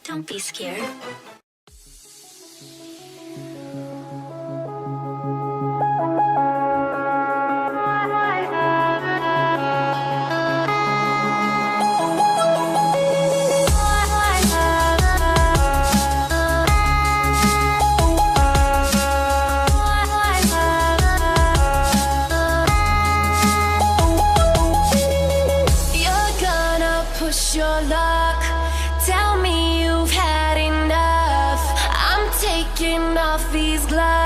Don't be scared. Push your luck, tell me you've had enough. I'm taking off these gloves.